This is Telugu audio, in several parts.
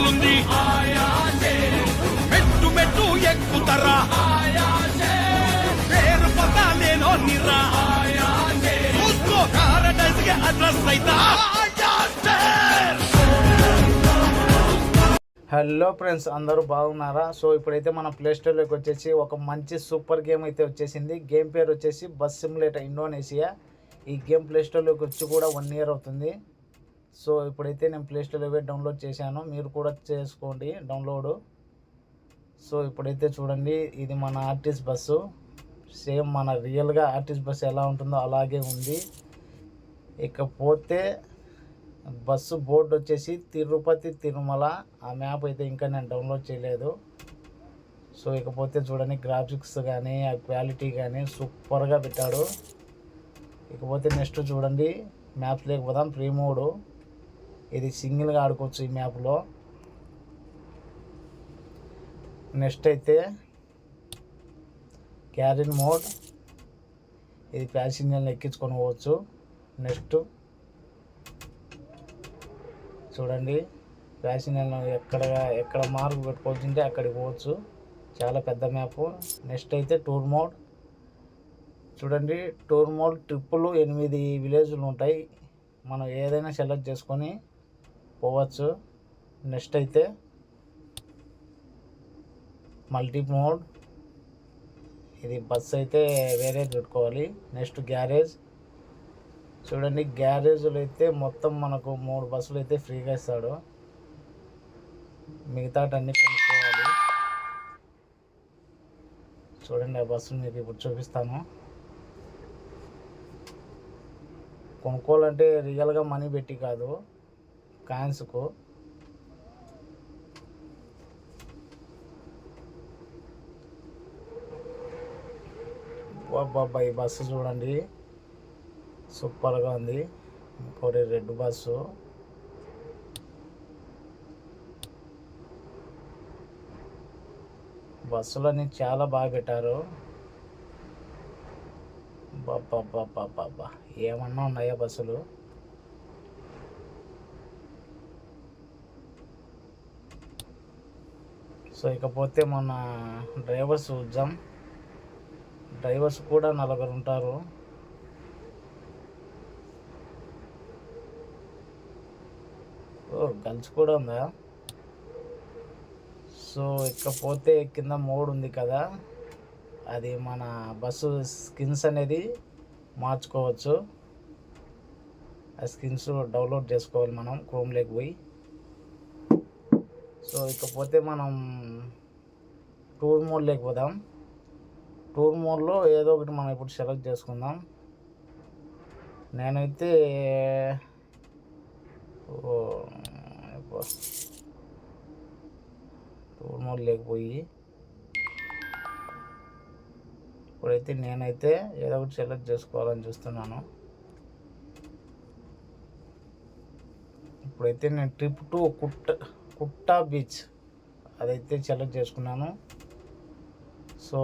మొదలుంది మెట్టు మెట్టు ఎక్కుతరా పేరు పతాలేనో నిరా చూసుకో పారడైజ్ ಗೆ అడ్రస్ అయితా. హలో ఫ్రెండ్స్, అందరూ బాగున్నారా? సో ఇప్పుడైతే మన ప్లేస్టోర్లోకి వచ్చేసి ఒక మంచి సూపర్ గేమ్ అయితే వచ్చేసింది. గేమ్ పేరు వచ్చేసి బస్ సిమ్యులేటర్ ఇండోనేషియా. ఈ గేమ్ ప్లేస్టోర్లోకి వచ్చి కూడా 1 year అవుతుంది. సో ఇప్పుడైతే నేను ప్లేస్టోర్లో డౌన్లోడ్ చేశాను, మీరు కూడా చేసుకోండి డౌన్లోడ్. సో ఇప్పుడైతే చూడండి, ఇది మన ఆర్టీసీ బస్సు. సేమ్ మన రియల్గా ఆర్టీసీ బస్సు ఎలా ఉంటుందో అలాగే ఉంది. ఇకపోతే బస్సు బోర్డు వచ్చేసి తిరుపతి తిరుమల. ఆ మ్యాప్ అయితే ఇంకా నేను డౌన్లోడ్ చేయలేదు. సో ఇకపోతే చూడండి, గ్రాఫిక్స్ కానీ ఆ క్వాలిటీ కానీ సూపర్గా పెట్టాడు. ఇకపోతే నెక్స్ట్ చూడండి, మ్యాప్స్ లేకపోదాం. ప్రీ మోడ్ ఇది సింగిల్గా ఆడుకోవచ్చు ఈ మ్యాప్లో. నెక్స్ట్ అయితే క్యారిన్ మోడ్, ఇది ప్యాసింజర్ని ఎక్కించుకొని పోవచ్చు. నెక్స్ట్ చూడండి, ప్యాసింజర్లు ఎక్కడ మార్క్ పెట్టుకోవచ్చుంటే అక్కడికి పోవచ్చు. చాలా పెద్ద మ్యాప్. నెక్స్ట్ అయితే టూర్ మోడ్. చూడండి, టూర్ మోడ్ ట్రిప్పులు 8 విలేజ్లు ఉంటాయి. మనం ఏదైనా సెలెక్ట్ చేసుకొని పోవచ్చు. నెక్స్ట్ అయితే మల్టీ మోడ్, ఇది బస్సు అయితే వేరే పెట్టుకోవాలి. Next garage. చూడండి, గ్యారేజ్లు అయితే మొత్తం మనకు 3 బస్సులు అయితే ఫ్రీగా ఇస్తాడు. మిగతాటన్నీ కొనుక్కోవాలి. చూడండి, ఆ బస్సులు మీకు ఇప్పుడు చూపిస్తాను. కొనుక్కోవాలంటే రియల్గా మనీ పెట్టి కాదు, కాయిన్స్కు. బాబా, ఈ బస్సు చూడండి సూపర్గా ఉంది. ఇంకోటి రెడ్ బస్సు. బస్సులన్నీ చాలా బాగా పెట్టారు. బాబా, ఏమన్నా ఉన్నాయా బస్సులు. సో ఇకపోతే మన డ్రైవర్స్ చూద్దాం. డ్రైవర్స్ కూడా 4 ఉంటారు. గర్ల్స్ కూడా ఉందా? సో ఇకపోతే కింద మోడ్ ఉంది కదా, అది మన బస్సు స్కిన్స్ అనేది మార్చుకోవచ్చు. ఆ స్కిన్స్ డౌన్లోడ్ చేసుకోవాలి మనం క్రోమ్లోకి పోయి. సో ఇకపోతే మనం టూర్ మోడ్లోకి పోదాం. టూర్ మోడ్లో ఏదో ఒకటి మనం ఇప్పుడు సెలెక్ట్ చేసుకుందాం. నేనైతే టూర్ మోడ్ లేకపోయి ఇప్పుడైతే నేనైతే ఏదో ఒకటి సెలెక్ట్ చేసుకోవాలని చూస్తున్నాను. ఇప్పుడైతే నేను ట్రిప్ టు కుట్టా బీచ్ అదైతే సెలెక్ట్ చేసుకున్నాను. సో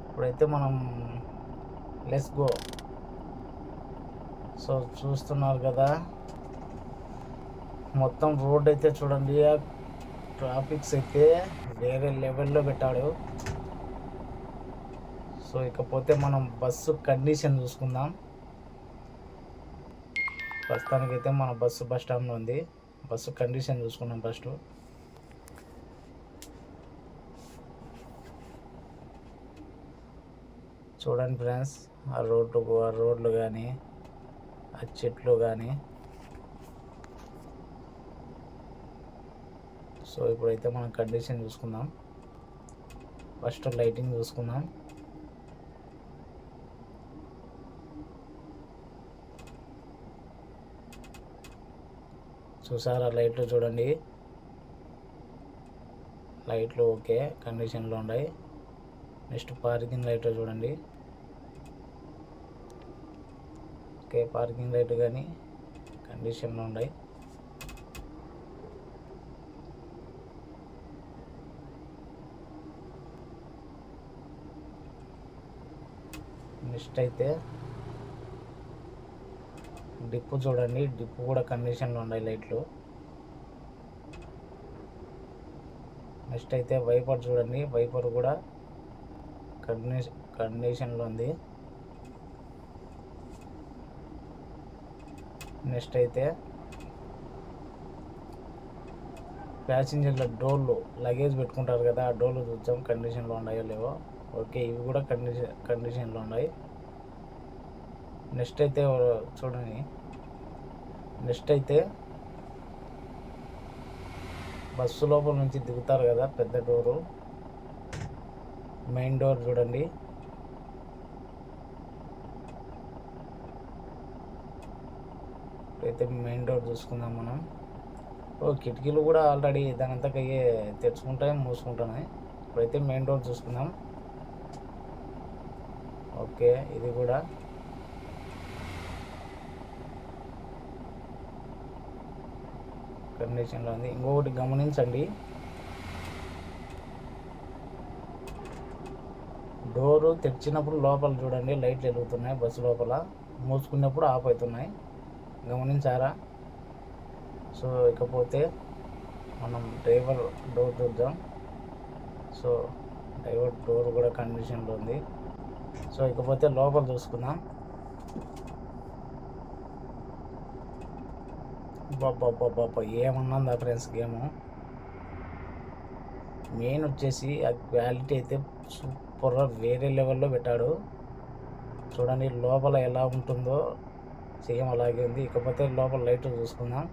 ఇప్పుడైతే మనం లెట్స్ గో. సో చూస్తున్నారు కదా, మొత్తం రోడ్ అయితే చూడండి, ట్రాఫిక్స్ అయితే వేరే లెవెల్లో పెట్టాడు. సో ఇకపోతే మనం బస్సు కండిషన్ చూసుకుందాం. ప్రస్తుతానికైతే మన బస్సు బస్ స్టాండ్లో ఉంది. బస్సు కండిషన్ చూసుకున్నాం ఫస్ట్. చూడండి ఫ్రెండ్స్, ఆ రోడ్లు కానీ ఆ చెట్లు కానీ. సో ఇప్పుడైతే మనం కండిషన్ చూసుకుందాం. ఫస్ట్ లైటింగ్ చూసుకుందాం. చూసారా, లైట్లు చూడండి, లైట్లు ఓకే కండిషన్లో ఉన్నాయి. నెక్స్ట్ పార్కింగ్ లైట్లు చూడండి, ఓకే పార్కింగ్ లైట్ కానీ కండిషన్లో ఉన్నాయి. నెక్స్ట్ అయితే డిప్పు చూడండి, డిప్పు కూడా కండిషన్లో ఉన్నాయి లైట్లు. నెక్స్ట్ అయితే వైపర్ చూడండి, వైపర్ కూడా కండిషన్లో ఉంది. నెక్స్ట్ అయితే ప్యాసింజర్ల డోర్లు, లగేజ్ పెట్టుకుంటారు కదా, ఆ డోర్లు చూద్దాం కండిషన్లో ఉన్నాయో లేవో. ఓకే, ఇవి కూడా కండిషన్లో ఉన్నాయి. నెక్స్ట్ అయితే చూడండి, నెక్స్ట్ అయితే బస్సు లోపల నుంచి దిగుతారు కదా, పెద్ద డోరు, మెయిన్ డోర్ చూడండి. అయితే మెయిన్ డోర్ చూసుకుందాం మనం. కిటికీలు కూడా ఆల్రెడీ దాని అంతకు అయ్యే తెచ్చుకుంటాయి, మూసుకుంటున్నాయి. ఇప్పుడైతే మెయిన్ డోర్ చూసుకుందాం. ఓకే, ఇది కూడా కండిషన్లో ఉంది. ఇంకొకటి గమనించండి, డోరు తెరిచినప్పుడు లోపల చూడండి లైట్లు వెలుగుతున్నాయి, బస్సు లోపల మూసుకున్నప్పుడు ఆఫ్ అవుతున్నాయి, గమనించారా? సో ఇకపోతే మనం డ్రైవర్ డోర్ చూద్దాం. సో డ్రైవర్ డోర్ కూడా కండిషన్లో ఉంది. సో ఇకపోతే లోపల చూసుకుందాం. బాబా ఏమన్నా ఫ్రెండ్స్ గేము. మెయిన్ వచ్చేసి ఆ క్వాలిటీ అయితే సూపర్గా వేరే లెవెల్లో పెట్టాడు. చూడండి లోపల ఎలా ఉంటుందో సేమ్ అలాగే ఉంది. ఇకపోతే లోపల లైట్ చూసుకుందాం.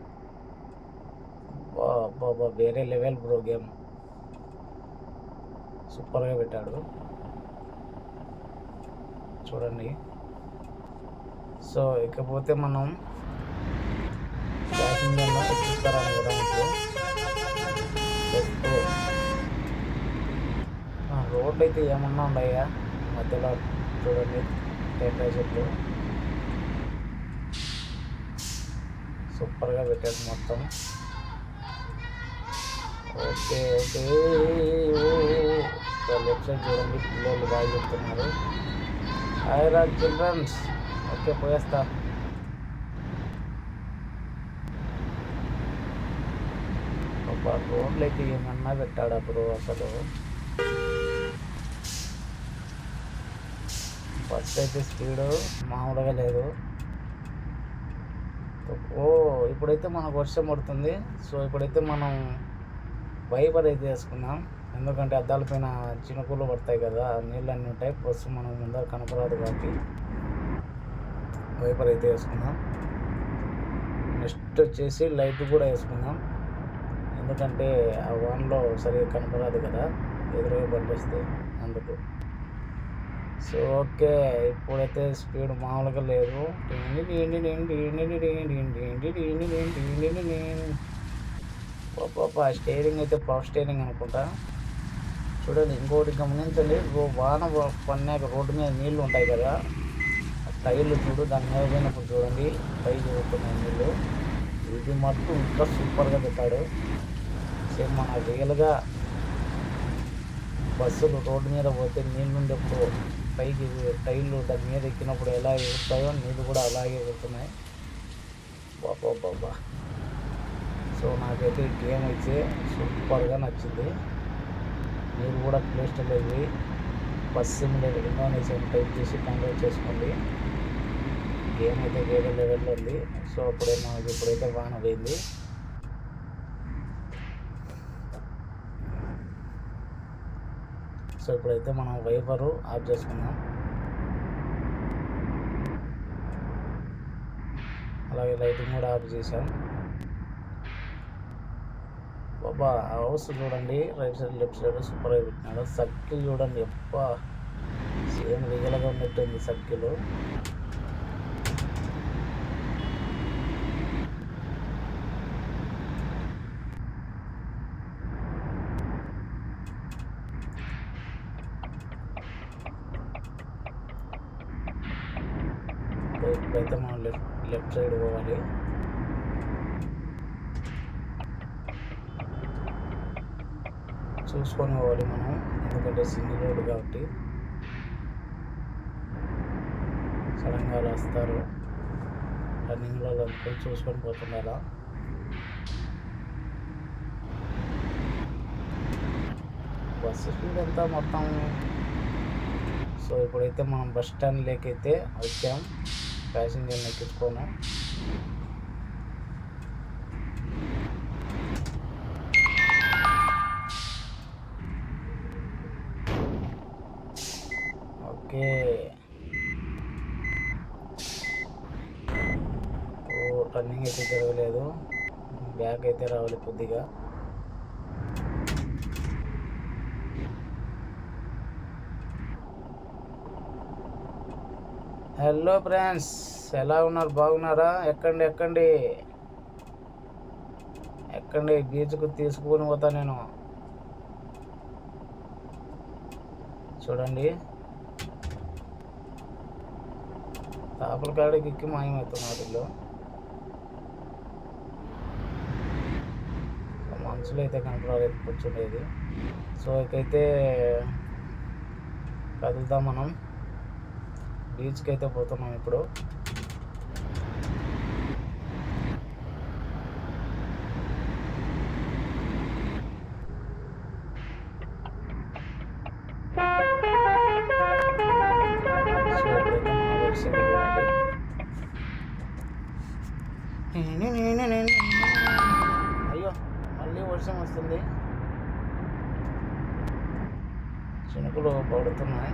బాబా వేరే లెవెల్ బ్రో, గేమ్ సూపర్గా పెట్టాడు చూడండి. సో ఇకపోతే మనం ప్యాసింజర్లో ఎక్కిస్తారని కూడా ఇప్పుడు రోడ్లు అయితే ఏమన్నా ఉన్నాయా మధ్యలో చూడండి, టెంపరేచర్లు సూపర్గా పెట్టాడు మొత్తం. ఓకే ఓకే, లెఫ్ట్ సైడ్ చూడండి, పిల్లలు బాగా చెప్తున్నారు. హాయ్ రా చిల్డ్రన్స్. ఓకే పోయేస్తా. రోడ్లు అయితే ఏమన్నా పెట్టాడు అప్పుడు అసలు. బస్ అయితే స్పీడు మామూలుగా లేదు. ఇప్పుడైతే మనకు వర్షం పడుతుంది. సో ఇప్పుడైతే మనం వైపర్ అయితే వేసుకున్నాం, ఎందుకంటే అద్దాల పైన చినుకులు పడతాయి కదా, నీళ్ళు అన్నీ ఉంటాయి, బస్సు మనం ముందర కనపరాదు కాబట్టి వైపర్ అయితే వేసుకున్నాం. నెక్స్ట్ వచ్చేసి లైట్ కూడా వేసుకున్నాం, ఎందుకంటే ఆ వాన్లో సరిగ్గా కనపరాదు కదా, ఎదురుగా బండిస్తే అందుకు. సో ఓకే, ఇప్పుడైతే స్పీడ్ మామూలుగా లేదు. స్టీరింగ్ అయితే పవర్ స్టీరింగ్ అనుకుంటా. చూడండి ఇంకోటి గమనించండి, వాన పడినాక రోడ్డు మీద నీళ్ళు ఉంటాయి కదా, టైర్లు చూడు, దాని మీద పోయినప్పుడు చూడండి పైకి పోతున్నాయి నీళ్ళు. ఇది మటుకు ఇంకా సూపర్గా పెట్టాడు. సేమ్ మన రియల్గా బస్సులు రోడ్డు మీద పోతే నీళ్ళు ఉండేప్పుడు పైకి టైర్లు దాని మీద ఎక్కినప్పుడు ఎలా ఎగురుతాయో నీళ్ళు కూడా అలాగే ఎగురుతున్నాయి. బాబా. సో నాకైతే ఈ గేమ్ అయితే సూపర్గా నచ్చింది. మీరు కూడా ప్లే స్టోర్లో వెళ్ళి బస్ సిమ్యులేటర్ ఇండోనేషియన్ టైప్ చేసి డౌన్లోడ్ చేసుకోండి. గేమ్ అయితే వేరే లెవెల్లో ఉంది. సో అప్పుడే మనకి ఇప్పుడైతే వాన పోయింది. సో ఇప్పుడైతే మనం వైపరు ఆఫ్ చేసుకున్నాం, అలాగే లైటింగ్ కూడా ఆఫ్ చేసాం. బాబా హౌస్ చూడండి, రైట్ సైడ్ లెఫ్ట్ సైడ్ సూపర్గా పెట్టినాడు. సర్కిల్ చూడండి, అబ్బా సేమ్ రియల్గా ఉన్నట్టుంది సర్కిల్. ఇప్పుడైతే మనం లెఫ్ట్ సైడ్ పోవాలి. చూసుకొని పోవాలి మనం, ఎందుకంటే సింగిల్ రోడ్ కాబట్టి సడన్గా వస్తారు. రన్నింగ్లో అనుకొని చూసుకొని పోతుండాలా. బస్సు స్పీడ్ ఎంత మొత్తం. సో ఇప్పుడైతే మనం బస్ స్టాండ్ లేకైతే వచ్చాం, ప్యాసింజర్ని ఎక్కించుకోను. ఓకే, రన్నింగ్ అయితే జరగలేదు, బ్యాక్ అయితే రావాలి కొద్దిగా. హలో ఫ్రెండ్స్, ఎలా ఉన్నారు? బాగున్నారా? ఎక్కండి బీచ్కు తీసుకుని పోతా నేను. చూడండి, తాపల కాడికి ఎక్కి మాయమవుతున్నారు వీళ్ళు. మనుషులు అయితే కనపరాలేదు కూర్చుండేది. సో ఇకైతే కదులుతాం, మనం బీచ్కి అయితే పోతున్నాం ఇప్పుడు. అయ్యో, మళ్ళీ వర్షం వస్తుంది, చినుకులు పడుతున్నాయి.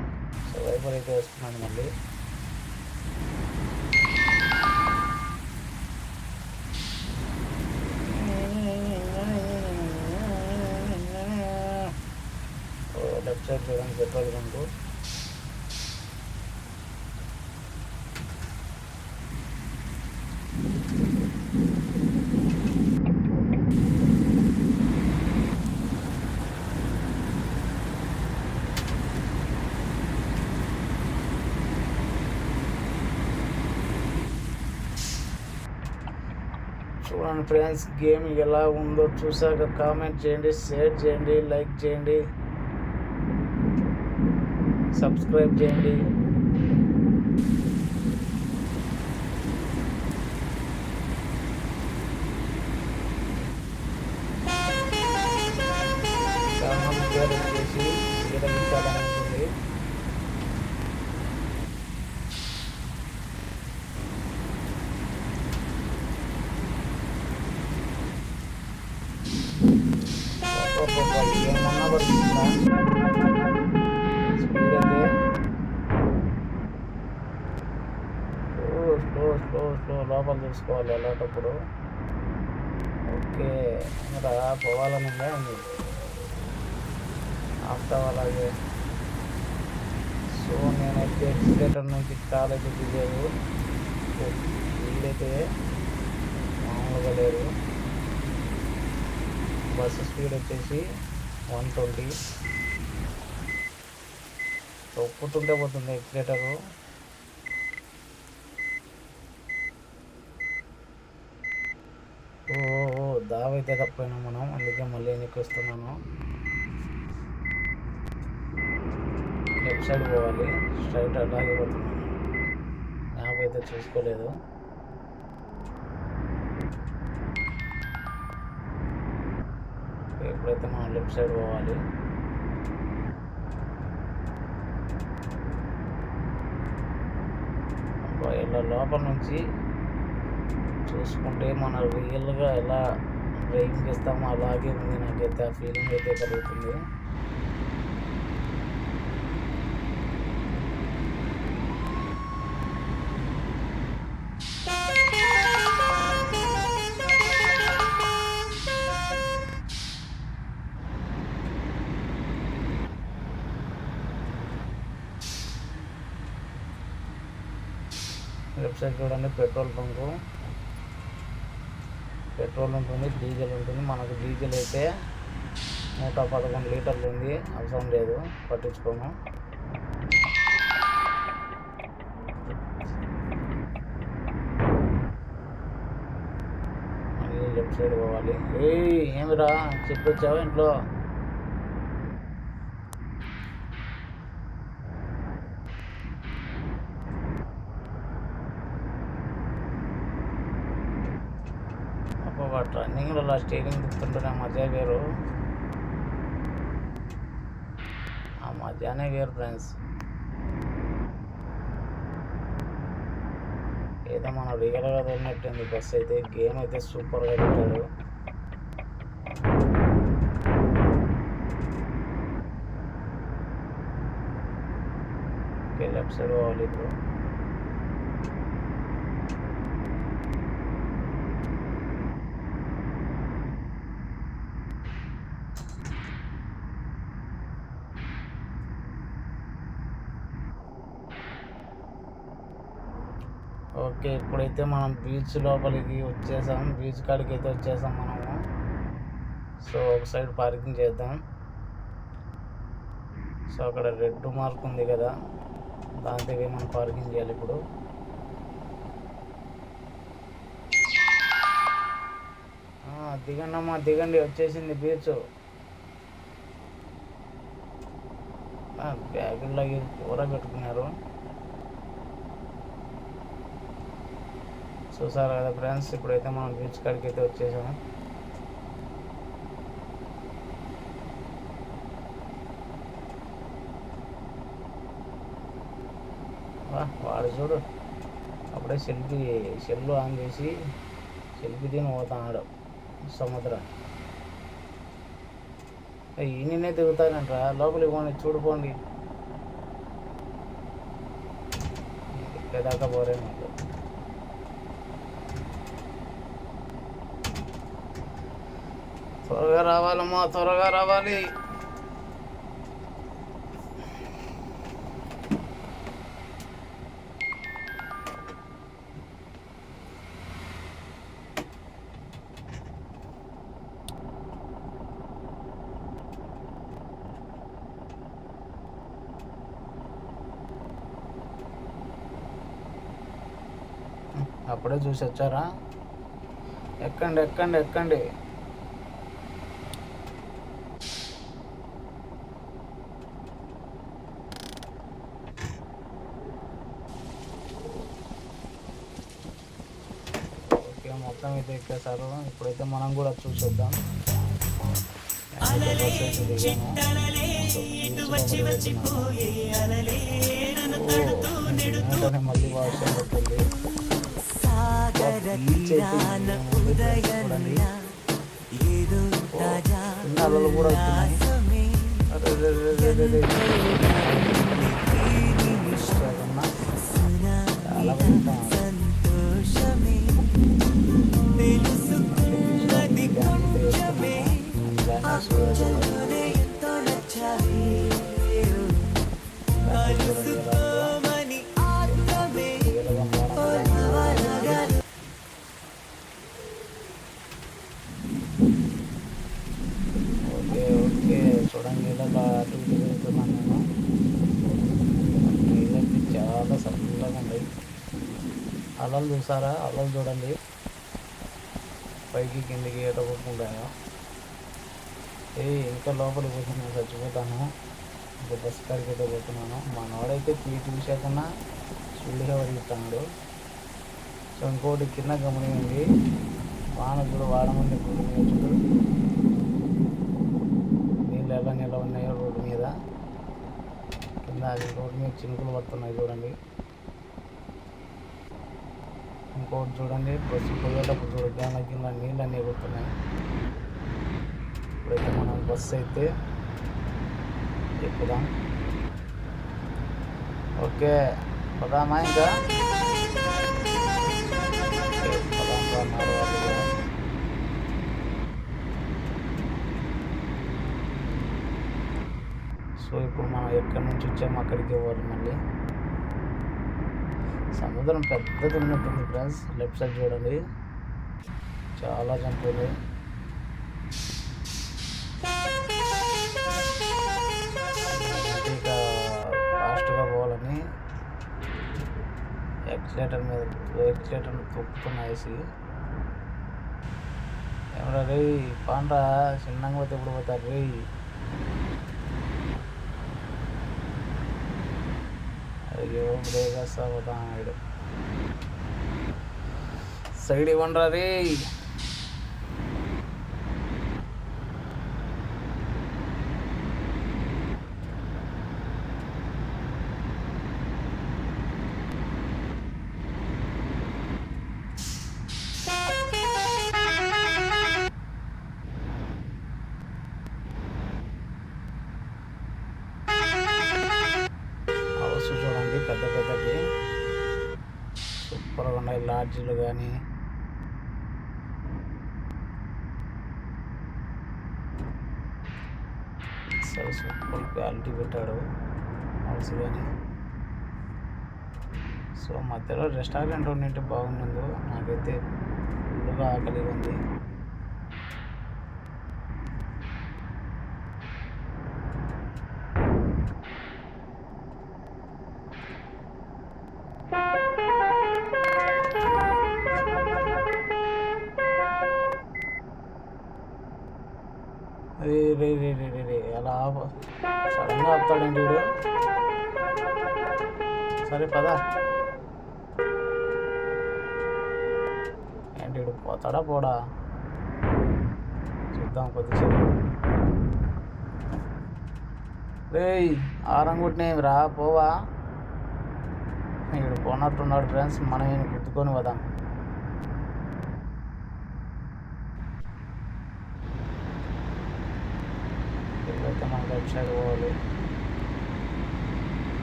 సో వైపర్ అయితే వస్తున్నాను మళ్ళీ. లెఫ్ట్ సైడ్ చూడండి, పెట్రోల్ బంకు. చూడండి ఫ్రెండ్స్, గేమ్ ఎలా ఉందో చూసాక కామెంట్ చేయండి, షేర్ చేయండి, లైక్ చేయండి, సబ్స్క్రైబ్ చేయండి. చేసి విరమించాలని ఉంటుంది. ఏమన్నా పడుతుందా స్పీడ్ అయితే? స్లో లోపల చూసుకోవాలి వెళ్ళేటప్పుడు. ఓకే, ఇంకా పోవాలని ఉంది ఆఫ్టర్ అలాగే. సో నేనైతే ఎక్సిలేటర్ నుంచి కాలేజీ దిగారు, వీళ్ళైతే మామూలుగా లేదు. బస్సు స్పీడ్ వచ్చేసి 120, తొక్కుతుంటే పోతుంది ఎక్సిలేటరు. దావైతే తప్పైనా మనం, అందుకే మళ్ళీ వెనక్కి వస్తున్నాను. లెఫ్ట్ సైడ్ పోవాలి, స్ట్రైట్ అలాగే పోతున్నాను. మ్యాప్ అయితే చూసుకోలేదు. ఇప్పుడైతే మనం లెఫ్ట్ సైడ్ పోవాలి. ఇలా లోపల నుంచి చూసుకుంటే మనం రియల్గా ఎలా డ్రైవింగ్ చేస్తామో అలాగే ఉంది. నాకైతే ఆ ఫీలింగ్ అయితే కలుగుతుంది. లెఫ్ట్ సైడ్ చూడండి, పెట్రోల్ బంకు. పెట్రోల్ ఉంటుంది, డీజిల్ ఉంటుంది. మనకు డీజిల్ అయితే 111 లీటర్లు ఉంది, అవసరం లేదు, పట్టించుకోము. మళ్ళీ లెఫ్ట్ సైడ్ పోవాలి. ఏమిరా చెప్పొచ్చావు ఇంట్లో? రన్నింగ్లో స్టీరింగ్ తిప్పుతుంటే మజా వేరు, ఆ మజానే వేరు ఫ్రెండ్స్. ఏదో మనం రియల్గా తోలినట్టుంది బస్ అయితే. గేమ్ అయితే సూపర్గా పెట్టాడు. ఓకే, లెఫ్ట్ సైడ్ పోవాలి ఇప్పుడు. ఓకే, ఇప్పుడైతే మనం బీచ్ లోపలికి వచ్చేసాం. బీచ్ కాడికి అయితే వచ్చేసాం మనము. సో ఒక సైడ్ పార్కింగ్ చేద్దాం. సో అక్కడ రెడ్ మార్క్ ఉంది కదా, దాని దగ్గర మనం పార్కింగ్ చేయాలి ఇప్పుడు. దిగండి అమ్మా, దిగండి, వచ్చేసింది బీచ్. బ్యాగుల్లాగి కూర పెట్టుకున్నారు. చూసారు కదా ఫ్రెండ్స్, ఇప్పుడైతే మనం బీచ్ కాడికి అయితే వచ్చేసాము. వాడు చూడు అప్పుడే సెల్లు ఆన్ చేసి సెల్ఫీ తిని పోతున్నాడు సముద్రం. ఈయననే తిరుగుతానంట్రా, లోపలికి పోండి, చూడుకోండి. ఇప్పటిదాకా పోరే మాకు. త్వరగా రావాలమ్మా, త్వరగా రావాలి. అప్పుడే చూసి వచ్చారా? ఎక్కండి ఎక్కండి ఎక్కండి. ఓకే, మొత్తం అయితే ఎక్కేసారు. ఇప్పుడైతే మనం కూడా చూసొద్దాం. మళ్ళీ వర్షం పడుతుంది. అలలు కూడా వస్తున్నాయి. చూడండి, ఇలా అటు ఇటు తిరుగుతున్నాను నేను. నీళ్ళకి చాలా చల్లగా ఉన్నాయి. అలలు చూసారా? అలలు చూడండి, పైకి కిందికి ఏట కొట్టుకుంటాయో. ఇంకా లోపలికి పోతే నేను చచ్చిపోతాను. ఇంకా బస్ కాడికి అయితే పోతున్నాను. మనవాడైతే పీటీ చూసాకన్నా స్పీడ్గా పరిగెత్తాడు. సో ఇంకోటి కింద గమనింది, వాన చూడు, వాడమంది చూడు, నీళ్ళు ఎలా నిల ఉన్నాయో రోడ్డు మీద. కింద అది రోడ్డు మీద చినుకులు పడుతున్నాయి చూడండి. ఇంకోటి చూడండి, బస్సు పోయేటప్పుడు చూడు, దాని కింద నీళ్ళు అన్నీ ఎగురుతున్నాయి. ఇప్పుడైతే మనం బస్సు అయితే ఎక్కుదాం. ఓకే, పదామా ఇంకా? సో ఇప్పుడు మనం ఎక్కడి నుంచి వచ్చాము అక్కడికి పోవాలి మళ్ళీ. సముద్రం పెద్దది ఉన్నట్టుంది ఫ్రెండ్స్. లెఫ్ట్ సైడ్ చూడండి, చాలా జంతువులు. ఇక ఫాస్ట్గా పోవాలని ఎక్సిలేటర్ తొక్కుతున్నాయేసి. ఏమరా రే, పాండ్రా, చిన్నగా పోతే ఎప్పుడు పోతారు రే? అయ్యో, బ్రేక్ వేస్తా పోతాడు. సైడ్ ఇవ్వండిరా రే. ఛార్జీలు కానీ సూపర్ క్వాలిటీ పెట్టాడు హౌస్ కానీ. సో మధ్యలో రెస్టారెంట్ ఉండింటే బాగుండు. నాకైతే ఫుల్గా ఆకలి ఉంది. రే ఎలా సడన్గా ఆపుతాడండి వీడు. సరే పదా ఏంటి వీడు పోతాడా పోడా చూద్దాం కొద్దిసేపు. రే ఆరంగుట్టినేమి రా పోవా. వీడు పోనట్టున్నాడు ఫ్రెండ్స్. మనం ఈయన గుద్దుకొని వదాం. ఇప్పుడైతే మనం లెఫ్ట్ సైడ్ పోవాలి.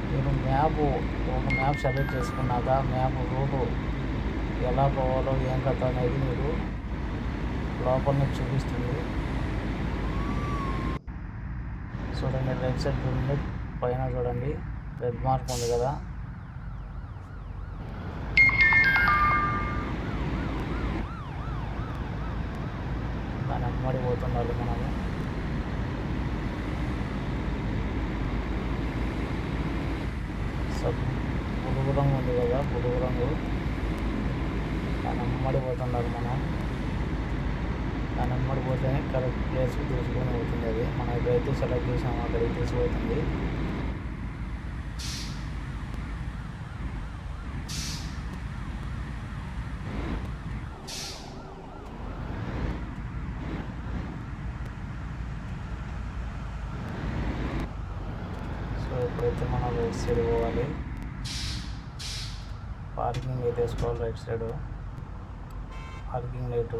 మీరు ఒక మ్యాప్ సెలెక్ట్ చేసుకున్నాక మ్యాప్ రూటు ఎలా పోవాలో ఏం కథ అనేది మీరు లోపల నుంచి చూపిస్తుంది. చూడండి రైట్ సైడ్ చూడండి, పైన చూడండి రెడ్ మార్క్ ఉంది కదా, దాని అమ్మడి పోతుండాలి మనము. బుడుగు రంగు ఉంది కదా, బుడుగు రంగు దాని అమ్మడి పోతున్నారు మనం. దాని అమ్మడి పోతేనే కరెక్ట్ ప్లేస్కి తీసుకొని పోతుంది. అది మనం ఎక్కడైతే సెలెక్ట్ చేసామో అక్కడికి తీసుకుపోతుంది. సో ఇప్పుడైతే మనం రైట్ సైడ్ పోవాలి. పార్కింగ్ అయితే వేసుకోవాలి. Right side parking light.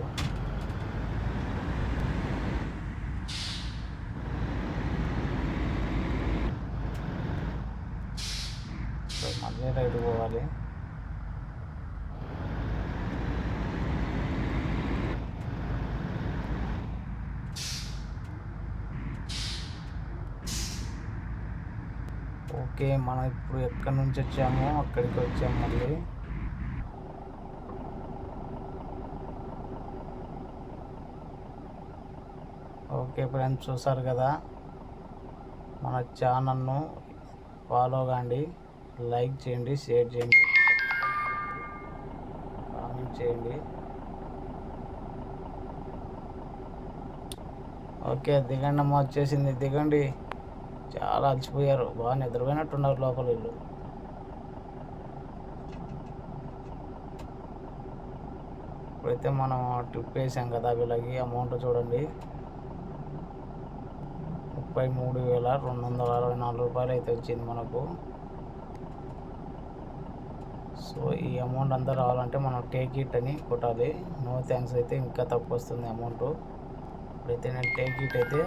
So మళ్ళీ రైట్ పోవాలి. ఓకే మనం ఇప్పుడు ఎక్కడి నుంచి వచ్చామో అక్కడికి వచ్చాము మళ్ళీ. ఓకే ఫ్రెండ్స్ చూసారు కదా, మన ఛానల్ను ఫాలో కాండి, లైక్ చేయండి, షేర్ చేయండి, కామెంట్ చేయండి. ఓకే దిగండి అమ్మ, వచ్చేసింది దిగండి. చాలా అలసిపోయారు, బాగా నిద్రపోయినట్టున్నారు లోపల వీళ్ళు. ఇప్పుడైతే మనం ట్రిప్ వేసాం కదా వీళ్ళకి అమౌంట్ చూడండి, 33,264 రూపాయలు అయితే వచ్చింది మనకు. సో ఈ అమౌంట్ అంతా రావాలంటే మనం టేక్ ఇట్ అని కొట్టాలి. నో థ్యాంక్స్ అయితే ఇంకా తక్కువ వస్తుంది అమౌంట్. ఇప్పుడైతే నేను టేక్ ఇట్ అయితే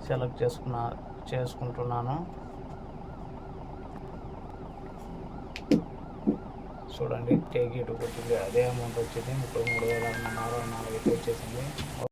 సెలెక్ట్ చేసుకుంటున్నాను. చూడండి టేక్ ఇట్ కొట్టింది, అదే అమౌంట్ వచ్చింది 33,664 అయితే వచ్చేసింది.